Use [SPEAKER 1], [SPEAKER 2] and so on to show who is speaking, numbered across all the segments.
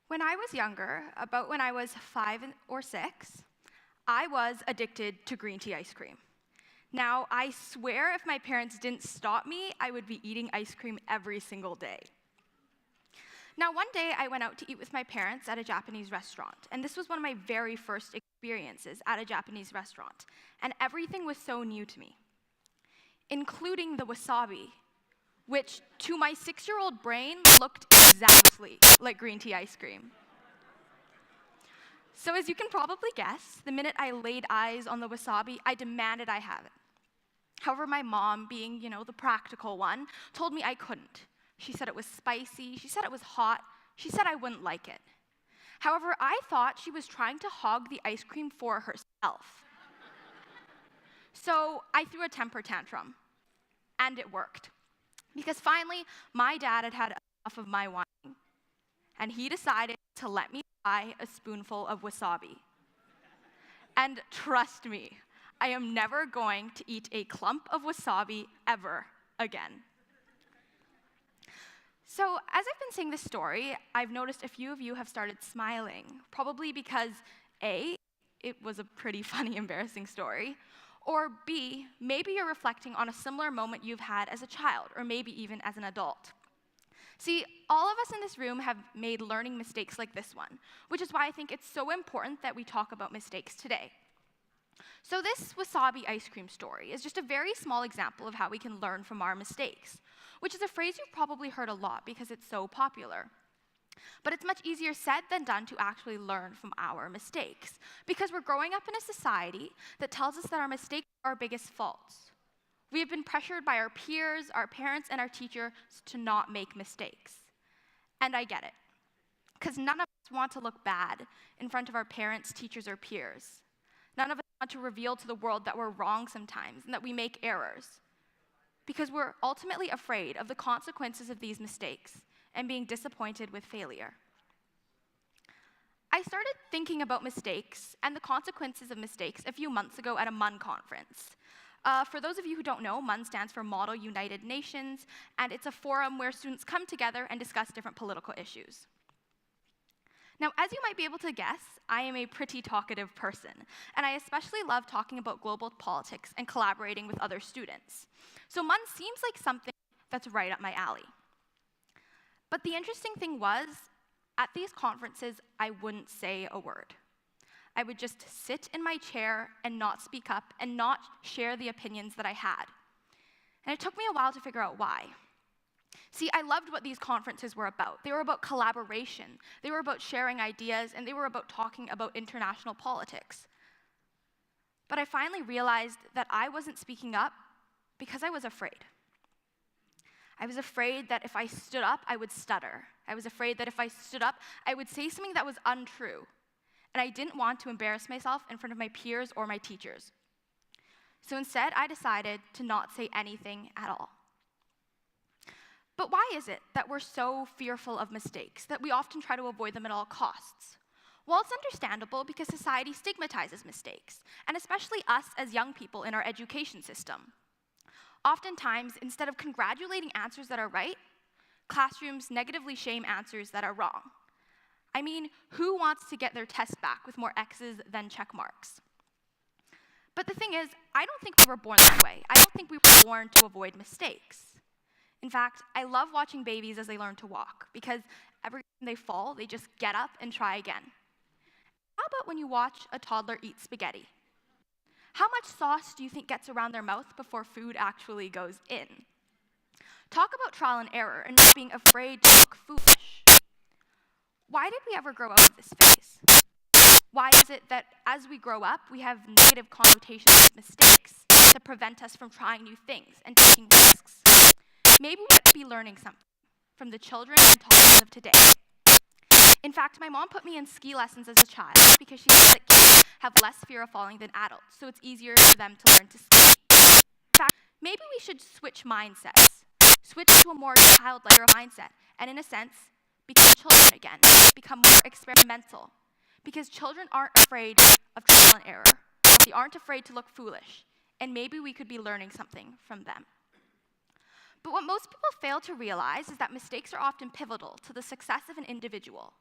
[SPEAKER 1] When I was younger, about when I was 5 or 6, I was addicted to green tea ice cream. Now, I swear if my parents didn't stop me, I would be eating ice cream every single day. Now, one day I went out to eat with my parents at a Japanese restaurant, and this was one of my very first experiences at a Japanese restaurant, and everything was so new to me, including the wasabi, which to my 6-year-old brain looked exactly like green tea ice cream. So as you can probably guess, the minute I laid eyes on the wasabi, I demanded I have it. However, my mom, being, the practical one, told me I couldn't. She said it was spicy, she said it was hot, she said I wouldn't like it. However, I thought she was trying to hog the ice cream for herself. So I threw a temper tantrum, and it worked. Because finally, my dad had had enough of my whining, and he decided to let me try a spoonful of wasabi. And trust me, I am never going to eat a clump of wasabi ever again. So as I've been saying this story, I've noticed a few of you have started smiling, probably because A, it was a pretty funny, embarrassing story, or B, maybe you're reflecting on a similar moment you've had as a child, or maybe even as an adult. See, all of us in this room have made learning mistakes like this one, which is why I think it's so important that we talk about mistakes today. So this wasabi ice cream story is just a very small example of how we can learn from our mistakes, which is a phrase you've probably heard a lot because it's so popular. But it's much easier said than done to actually learn from our mistakes, because we're growing up in a society that tells us that our mistakes are our biggest faults. We have been pressured by our peers, our parents, and our teachers to not make mistakes. And I get it, because none of us want to look bad in front of our parents, teachers, or peers. None of us want to reveal to the world that we're wrong sometimes and that we make errors, because we're ultimately afraid of the consequences of these mistakes and being disappointed with failure. I started thinking about mistakes and the consequences of mistakes a few months ago at a MUN conference. For those of you who don't know, MUN stands for Model United Nations, and it's a forum where students come together and discuss different political issues. Now, as you might be able to guess, I am a pretty talkative person, and I especially love talking about global politics and collaborating with other students. So MUN seems like something that's right up my alley. But the interesting thing was, at these conferences, I wouldn't say a word. I would just sit in my chair and not speak up and not share the opinions that I had. And it took me a while to figure out why. See, I loved what these conferences were about. They were about collaboration, they were about sharing ideas, and they were about talking about international politics. But I finally realized that I wasn't speaking up because I was afraid. I was afraid that if I stood up, I would stutter. I was afraid that if I stood up, I would say something that was untrue. And I didn't want to embarrass myself in front of my peers or my teachers. So instead, I decided to not say anything at all. But why is it that we're so fearful of mistakes, that we often try to avoid them at all costs? Well, it's understandable because society stigmatizes mistakes, and especially us as young people in our education system. Oftentimes, instead of congratulating answers that are right, classrooms negatively shame answers that are wrong. I mean, who wants to get their test back with more X's than check marks? But the thing is, I don't think we were born that way. I don't think we were born to avoid mistakes. In fact, I love watching babies as they learn to walk, because every time they fall, they just get up and try again. How about when you watch a toddler eat spaghetti? How much sauce do you think gets around their mouth before food actually goes in? Talk about trial and error and not being afraid to look foolish. Why did we ever grow up with this phase? Why is it that as we grow up, we have negative connotations with mistakes that prevent us from trying new things and taking risks? Maybe we could be learning something from the children and toddlers of today. In fact, my mom put me in ski lessons as a child because she thinks that kids have less fear of falling than adults, so it's easier for them to learn to ski. In fact, maybe we should switch mindsets, switch to a more childlike mindset, and in a sense, become children again, become more experimental. Because children aren't afraid of trial and error. They aren't afraid to look foolish, and maybe we could be learning something from them. But what most people fail to realize is that mistakes are often pivotal to the success of an individual.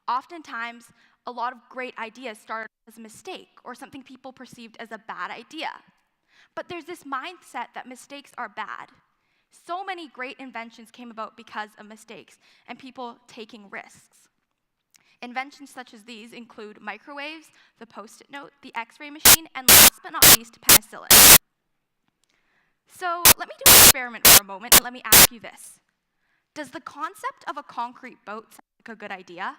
[SPEAKER 1] Oftentimes, a lot of great ideas started as a mistake or something people perceived as a bad idea. But there's this mindset that mistakes are bad. So many great inventions came about because of mistakes and people taking risks. Inventions such as these include microwaves, the Post-it note, the X-ray machine, and last but not least, penicillin. So let me do an experiment for a moment and let me ask you this. Does the concept of a concrete boat sound like a good idea?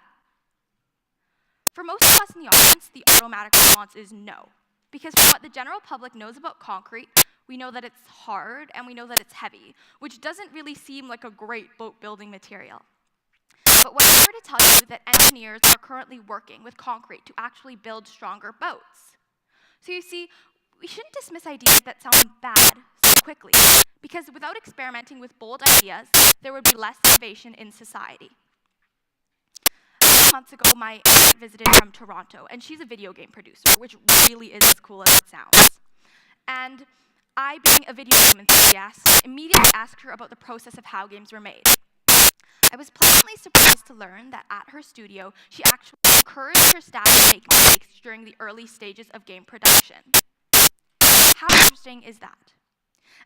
[SPEAKER 1] For most of us in the audience, the automatic response is no. Because from what the general public knows about concrete, we know that it's hard and we know that it's heavy, which doesn't really seem like a great boat building material. But what I'm here to tell you that engineers are currently working with concrete to actually build stronger boats. So you see, we shouldn't dismiss ideas that sound bad so quickly, because without experimenting with bold ideas, there would be less innovation in society. A few months ago, my aunt visited from Toronto, and she's a video game producer, which really is as cool as it sounds. And I, being a video game enthusiast, immediately asked her about the process of how games were made. I was pleasantly surprised to learn that at her studio, she actually encouraged her staff to make mistakes during the early stages of game production. How interesting is that?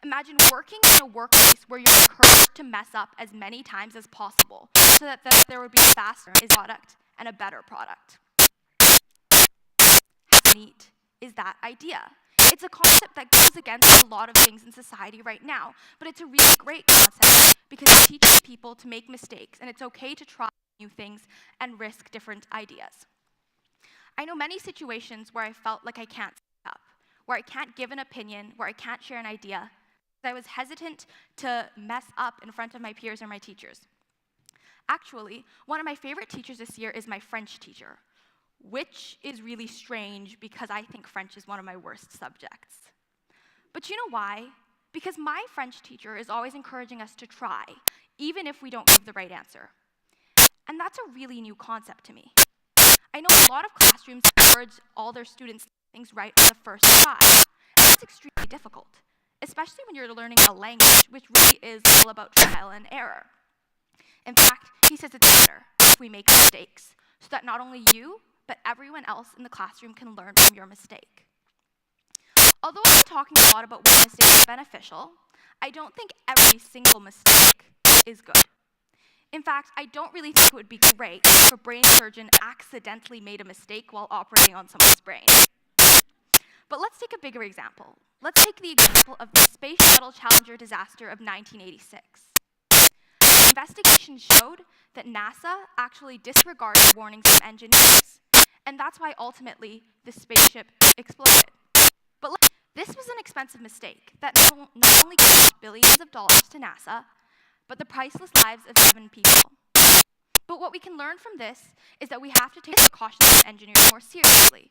[SPEAKER 1] Imagine working in a workplace where you're encouraged to mess up as many times as possible so that there would be a faster product and a better product. How neat is that idea? It's a concept that goes against a lot of things in society right now, but it's a really great concept because it teaches people to make mistakes, and it's okay to try new things and risk different ideas. I know many situations where I felt like I can't speak up, where I can't give an opinion, where I can't share an idea, because I was hesitant to mess up in front of my peers or my teachers. Actually, one of my favorite teachers this year is my French teacher, which is really strange because I think French is one of my worst subjects. But you know why? Because my French teacher is always encouraging us to try, even if we don't give the right answer. And that's a really new concept to me. I know a lot of classrooms encourage all their students to get things right on the first try. And that's extremely difficult, especially when you're learning a language, which really is all about trial and error. In fact, he says it's better if we make mistakes, so that not only you, but everyone else in the classroom can learn from your mistake. Although I'm talking a lot about why mistakes are beneficial, I don't think every single mistake is good. In fact, I don't really think it would be great if a brain surgeon accidentally made a mistake while operating on someone's brain. But let's take a bigger example. Let's take the example of the Space Shuttle Challenger disaster of 1986. The investigation showed that NASA actually disregarded warnings from engineers, and that's why ultimately the spaceship exploded. But this was an expensive mistake that not only cost billions of dollars to NASA, but the priceless lives of 7 people. But what we can learn from this is that we have to take precautions in engineering more seriously.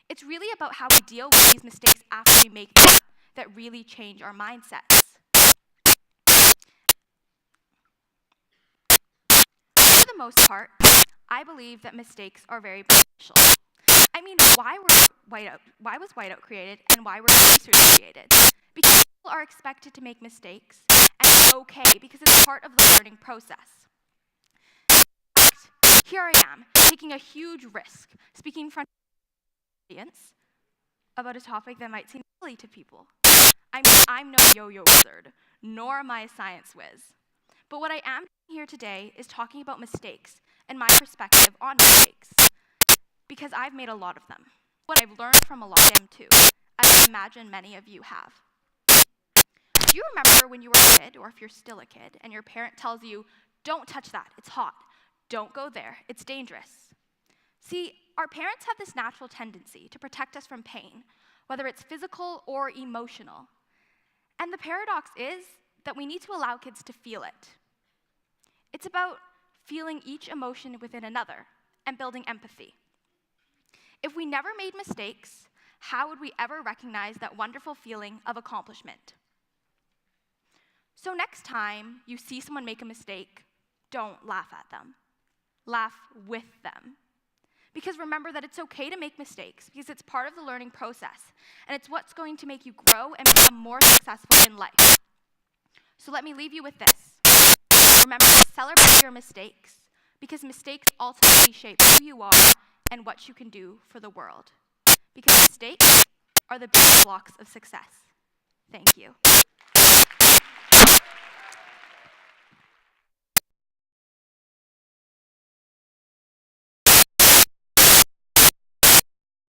[SPEAKER 1] It's really about how we deal with these mistakes after we make them that really change our mindsets. For the most part, I believe that mistakes are very beneficial. I mean, why was whiteout created and why were erasers created? Because people are expected to make mistakes, and it's okay because it's part of the learning process. In fact, here I am, taking a huge risk, speaking in front of the audience about a topic that might seem silly to people. I'm no yo-yo wizard, nor am I a science whiz. But what I am doing here today is talking about mistakes and my perspective on mistakes, because I've made a lot of them. What I've learned from a lot of them too, as I imagine many of you have. Do you remember when you were a kid, or if you're still a kid, and your parent tells you, don't touch that, it's hot. Don't go there, it's dangerous. See, our parents have this natural tendency to protect us from pain, whether it's physical or emotional. And the paradox is that we need to allow kids to feel it. It's about feeling each emotion within another and building empathy. If we never made mistakes, how would we ever recognize that wonderful feeling of accomplishment? So next time you see someone make a mistake, don't laugh at them. Laugh with them. Because remember that it's okay to make mistakes, because it's part of the learning process, and it's what's going to make you grow and become more successful in life. So let me leave you with this. Remember to celebrate your mistakes, because mistakes ultimately shape who you are and what you can do for the world. Because mistakes are the building blocks of success. Thank you.